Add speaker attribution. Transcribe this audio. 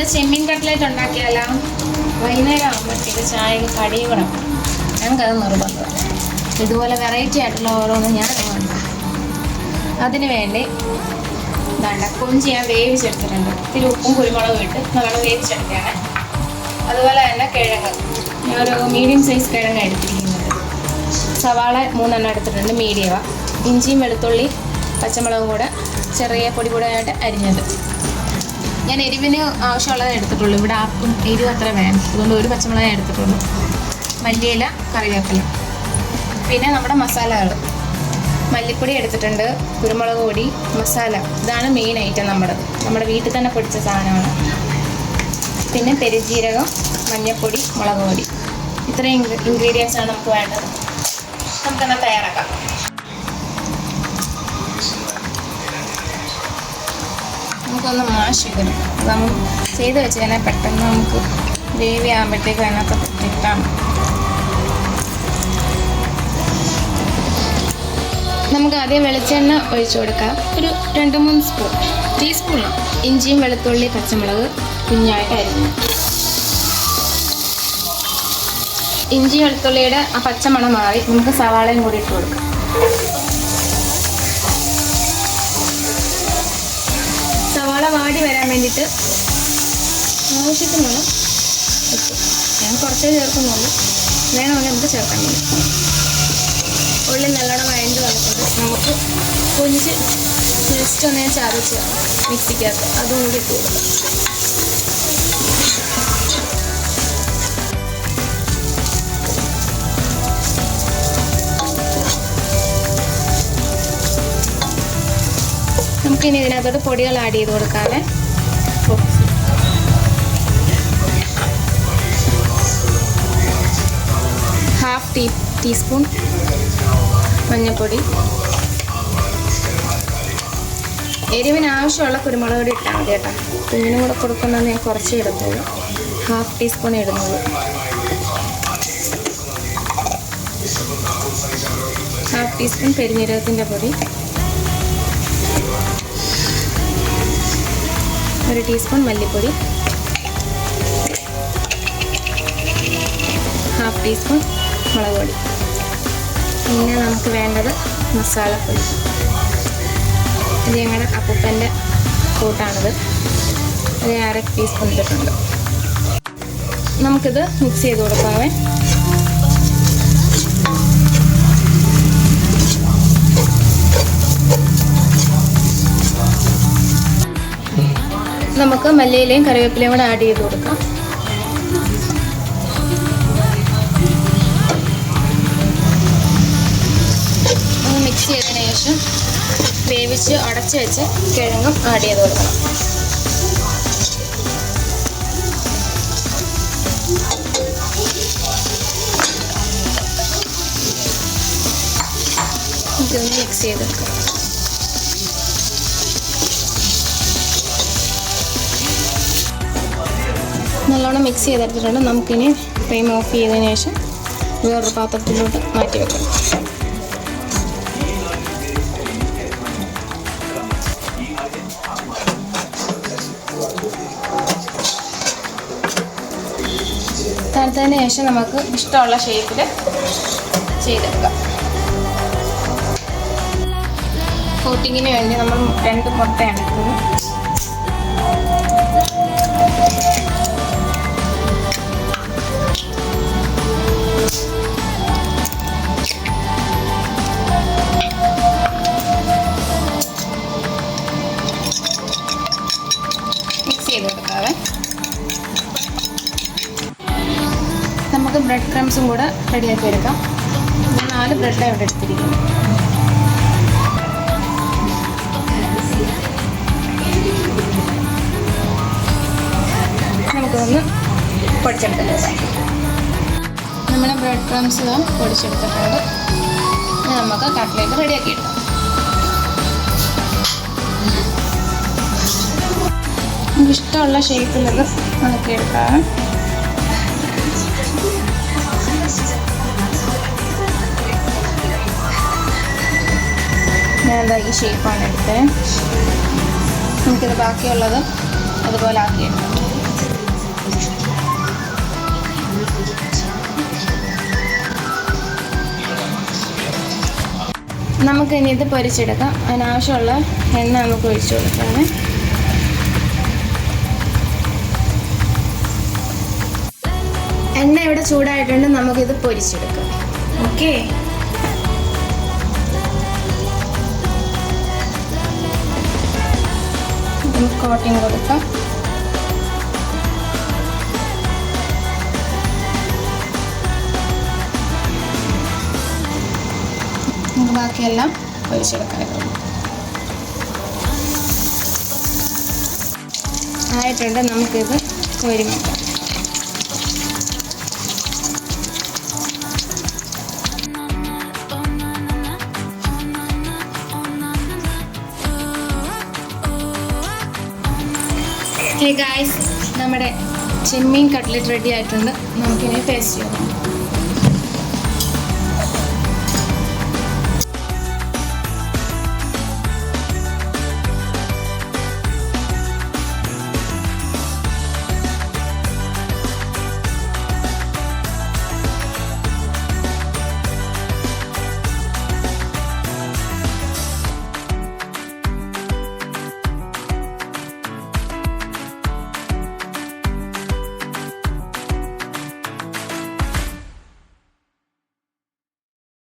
Speaker 1: ഇന്ന് ചെമ്മീൻ കട്ട്ലേറ്റ് ഉണ്ടാക്കിയാലോ? വൈകുന്നേരം ആകുമ്പോഴത്തേക്ക് ചായ കടിയും ഞങ്ങൾക്കത് നിർബന്ധമാണ്. ഇതുപോലെ വെറൈറ്റി ആയിട്ടുള്ള ഓരോന്ന് ഞാൻ ഉണ്ടാക്കും. അതിന് വേണ്ടി കൊഞ്ച് ഞാൻ വേവിച്ചെടുത്തിട്ടുണ്ട്. ഇത്തിരി ഉപ്പും കുരുമുളകും ഇട്ട് നല്ലോണം വേവിച്ചെടുക്കുകയാണ്. അതുപോലെ തന്നെ കിഴങ്ങ്, ഞാനൊരു മീഡിയം സൈസ് കിഴങ്ങ് എടുത്തിരിക്കുന്നത്. സവാള 3 എണ്ണം എടുത്തിട്ടുണ്ട്, മീഡിയവ. ഇഞ്ചിയും വെളുത്തുള്ളി പച്ചമുളകും കൂടെ ചെറിയ പൊടിയായിട്ട് അരിഞ്ഞത്. ഞാൻ എരിവിന് ആവശ്യമുള്ളത് എടുത്തിട്ടുള്ളൂ. ഇവിടെ ആർക്കും എരിവ് അത്ര വേണം, അതുകൊണ്ട് ഒരു പച്ചമുളകേ എടുത്തിട്ടുള്ളൂ. മല്ലിയില, കറിവേപ്പില, പിന്നെ നമ്മുടെ മസാലകൾ. മല്ലിപ്പൊടി എടുത്തിട്ടുണ്ട്, കുരുമുളക് പൊടി, മസാല. ഇതാണ് മെയിൻ ഐറ്റം നമ്മുടെ വീട്ടിൽ തന്നെ പൊടിച്ച സാധനമാണ്. പിന്നെ പെരുജീരകം, മഞ്ഞൾപ്പൊടി, മുളക് പൊടി. ഇത്രയും ഇൻഗ്രീഡിയൻസ് ആണ് നമുക്ക് വേണ്ടത്. നമുക്കെന്നാൽ തയ്യാറാക്കാം. നമുക്കൊന്ന് മാഷ് ചെയ്തെടുക്കാം. നമ്മൾ ചെയ്ത് വെച്ച് കഴിഞ്ഞാൽ പെട്ടെന്ന് നമുക്ക് ഗ്രേവി ആകുമ്പോഴത്തേക്കും അതിനകത്ത് ഇട്ടാൽ നമുക്ക് ആദ്യം വെളിച്ചെണ്ണ ഒഴിച്ചു കൊടുക്കാം. ഒരു 2-3 ടീസ്പൂൺ. ഇഞ്ചിയും വെളുത്തുള്ളി പച്ചമുളക് കുഞ്ഞായിട്ട് അരിഞ്ഞു. ഇഞ്ചി വെളുത്തുള്ളിയുടെ ആ പച്ചമണം മാറി നമുക്ക് സവാളയും കൂടി ഇട്ട് കൊടുക്കാം. സവാള വാടി വരാൻ വേണ്ടിയിട്ട് ആവശ്യത്തിനുള്ള ഉപ്പ് ഞാൻ കുറച്ചേ ചേർക്കുന്നുള്ളൂ, വേണമെങ്കിൽ നമുക്ക് ചേർക്കാൻ വേണ്ടി. ഉള്ളി നല്ലോണം വഴണ്ട് വന്നിട്ടുണ്ട്. നമുക്ക് കൊഞ്ച് ജസ്റ്റ് ഒന്ന് ചതച്ച് മിക്സിക്കകത്ത് അതും കൂടി ഇട്ട് കൊടുക്കാം. നമുക്കിനി ഇതിനകത്തോട്ട് പൊടികൾ ആഡ് ചെയ്ത് കൊടുക്കാതെ. ഹാഫ് ടീസ്പൂൺ മഞ്ഞൾപ്പൊടി. എരിവിന് ആവശ്യമുള്ള കുരുമുളക് പൊടി ഇട്ടാൽ മതി കേട്ടോ. കുഞ്ഞിനും കൂടെ കൊടുക്കുന്നത് ഞാൻ കുറച്ച് ഇടത്തുള്ളൂ, ഹാഫ് ടീസ്പൂൺ ഇടുന്നുള്ളൂ. ഹാഫ് ടീസ്പൂൺ പെരുംജീരകത്തിൻ്റെ പൊടി, 1 ടീസ്പൂൺ മല്ലിപ്പൊടി, ഹാഫ് ടീസ്പൂൺ മുളക് പൊടി. പിന്നെ നമുക്ക് വേണ്ടത് മസാലപ്പൊടി. ഇത് ഞങ്ങളുടെ അപ്പൂപ്പൻ്റെ കൂട്ടാണിത്. ഒരു 1/2 ടീസ്പൂൺ ഇട്ടിട്ടുണ്ട്. നമുക്കിത് മിക്സ് ചെയ്ത് കൊടുക്കാവേ. നമുക്ക് മല്ലിയിലയും കറിവേപ്പിലയും കൂടെ ആഡ് ചെയ്ത് കൊടുക്കാം. മിക്സ് ചെയ്തതിന് ശേഷം വേവിച്ച് അടച്ച് വെച്ച് കിഴങ്ങും ആഡ് ചെയ്ത് കൊടുക്കണം. ഇതൊന്ന് മിക്സ് ചെയ്തെടുക്കാം. നല്ലോണം മിക്സ് ചെയ്തെടുത്തിട്ടുണ്ട്. നമുക്കിനി ഫ്ലെയിം ഓഫ് ചെയ്തതിന് ശേഷം വേറൊരു പാത്രത്തിലോട്ട് മാറ്റി വെക്കണം. തണുത്തതിന് ശേഷം നമുക്ക് ഇഷ്ടമുള്ള ഷേപ്പിൽ ചെയ്തെടുക്കാം. കോട്ടിങ്ങിന് വേണ്ടി നമ്മൾ 2 മുട്ടയാണ് എടുക്കുന്നത്. മിക്സ് ചെയ്ത് കൊടുക്കാവേ. നമുക്ക് ബ്രെഡ് ക്രംസും കൂടെ റെഡിയാക്കി എടുക്കാം. ഞാൻ 4 ബ്രെഡാണ് ഇവിടെ എടുത്തിരിക്കുന്നത്. നമുക്കൊന്ന് പൊടിച്ചെടുത്തിട്ട് നമ്മുടെ ബ്രെഡ് ക്രംസ് പൊടിച്ചെടുത്തിട്ടുണ്ട്. നമുക്ക് കട്ട്ലേറ്റ് റെഡിയാക്കി ഇടാം. നമുക്ക് ഇഷ്ടമുള്ള ഷേപ്പിലത് നമുക്ക് എടുക്കാം. ഞാൻ ഈ ഷേപ്പാണ് എടുത്തത്. നമുക്കിത് ബാക്കിയുള്ളത് അതുപോലെ ആക്കിയെടുക്കാം. നമുക്കിനി ഇത് പൊരിച്ചെടുക്കാം. അതിനാവശ്യമുള്ള എണ്ണ നമുക്ക് ഒഴിച്ചു കൊടുക്കാം. എണ്ണ ഇവിടെ ചൂടായിട്ടുണ്ട്, നമുക്കിത് പൊരിച്ചെടുക്കാം. ഓക്കെ, കോട്ടിങ് കൊടുക്കാം. നമുക്ക് ബാക്കിയെല്ലാം പൊരിച്ചെടുക്കാനായിട്ടുള്ളൂ. ആയിട്ടുണ്ട്, നമുക്കിത് ഒരുമിക്കാം. ഹേ ഗായ്സ്, നമ്മുടെ ചെമ്മീൻ കട്ട്ലറ്റ് റെഡി ആയിട്ടുണ്ട്. നമുക്കിനി ടേസ്റ്റ് ചെയ്യാം.